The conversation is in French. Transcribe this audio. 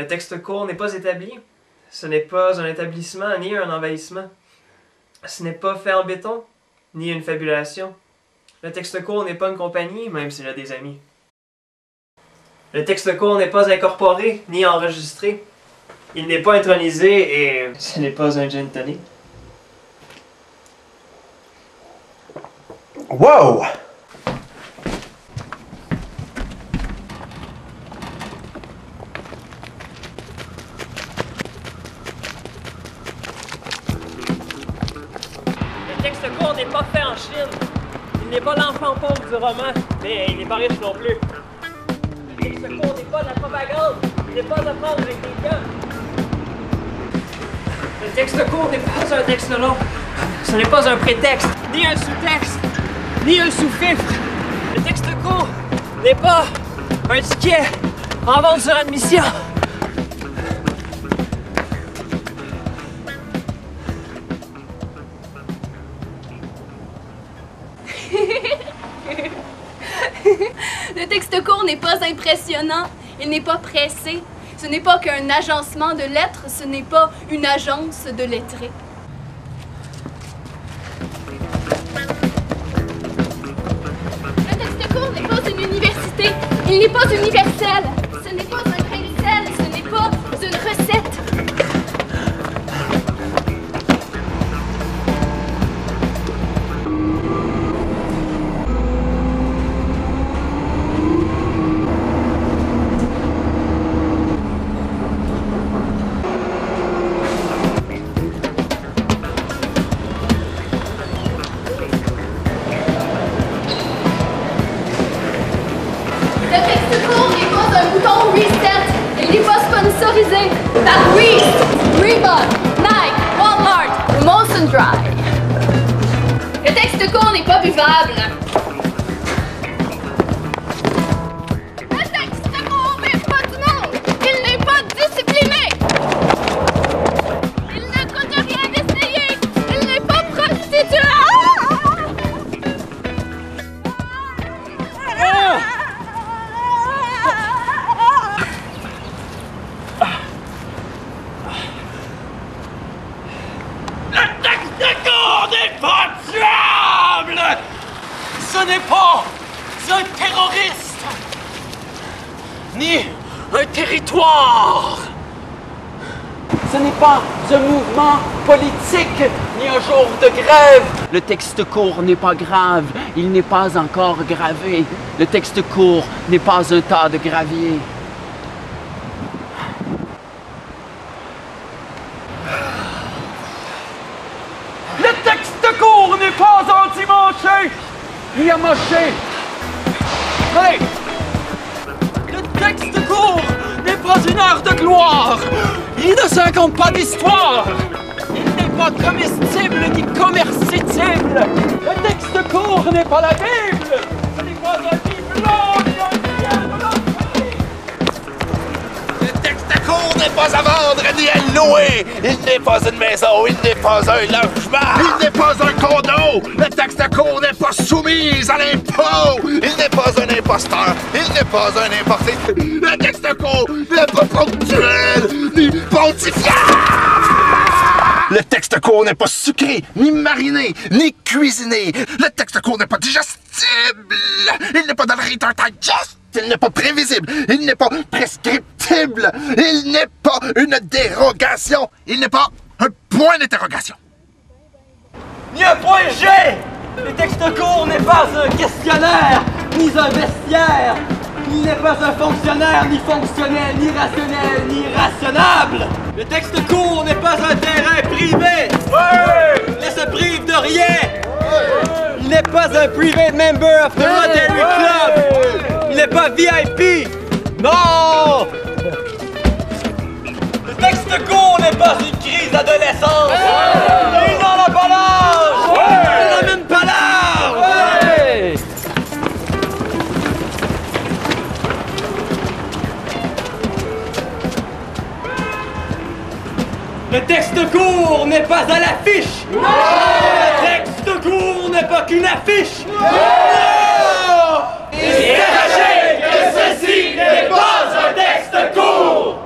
Le texte court n'est pas établi. Ce n'est pas un établissement ni un envahissement. Ce n'est pas fait en béton, ni une fabulation. Le texte court n'est pas une compagnie, même s'il a des amis. Le texte court n'est pas incorporé, ni enregistré. Il n'est pas intronisé et ce n'est pas un gin tonic. Wow! Le texte court n'est pas fait en Chine. Il n'est pas l'enfant pauvre du roman, mais il n'est pas riche non plus. Le texte court n'est pas de la propagande. Il n'est pas à prendre avec des guns. Le texte court n'est pas un texte long. Ce n'est pas un prétexte, ni un sous-texte, ni un sous-fifre. Le texte court n'est pas un ticket en vente sur admission. Le texte court n'est pas impressionnant, il n'est pas pressé. Ce n'est pas qu'un agencement de lettres, ce n'est pas une agence de lettrés. Le texte court n'est pas une université, il n'est pas universel. Ce n'est pas un grain de sel, ce n'est pas une recette. Il n'est pas sponsorisé par Reese, Reebok, Nike, Walmart ou Molson Dry. Le texte court n'est pas buvable. Le texte court n'est pas du monde. Il n'est pas discipliné. Il ne coûte rien d'essayer. Il n'est pas prostitué. Ce n'est pas un terroriste, ni un territoire. Ce n'est pas un mouvement politique, ni un jour de grève. Le texte court n'est pas grave, il n'est pas encore gravé. Le texte court n'est pas un tas de gravier. Le texte court n'est pas anti-manché, ni amoché. Hey! Le texte court n'est pas une heure de gloire. Il ne se raconte pas d'histoire. Il n'est pas comestible ni commerciable. Le texte court n'est pas la Bible. Ce n'est pas un livre ni un ciel. Le texte court n'est pas à vendre ni à louer. Il n'est pas une maison, il n'est pas un logement. Il n'est pas un condo. Le texte court n'est pas soumis à l'impôt. Il n'est pas un imposteur. Il n'est pas un importé. Le texte court n'est pas ponctuel ni pontifiant. Le texte court n'est pas sucré, ni mariné, ni cuisiné. Le texte court n'est pas digestible. Il n'est pas dans le return digest. Il n'est pas prévisible. Il n'est pas prescriptible. Il n'est pas une dérogation. Il n'est pas un point d'interrogation. Ni un point G! Le texte court n'est pas un questionnaire, ni un vestiaire. Il n'est pas un fonctionnaire, ni fonctionnel, ni rationnel, ni rationnable. Le texte court n'est pas un terrain privé. Ouais! Il ne se prive de rien. Ouais! Il n'est pas un private member of the Rotary Club. Il n'est pas VIP. Non! Le texte court n'est pas une crise d'adolescence. Il n'en a pas l'âge. Il n'en a même pas l'âge. Le texte court n'est pas à l'affiche. Le texte court n'est pas qu'une affiche. Et sachez que ceci n'est pas un texte court.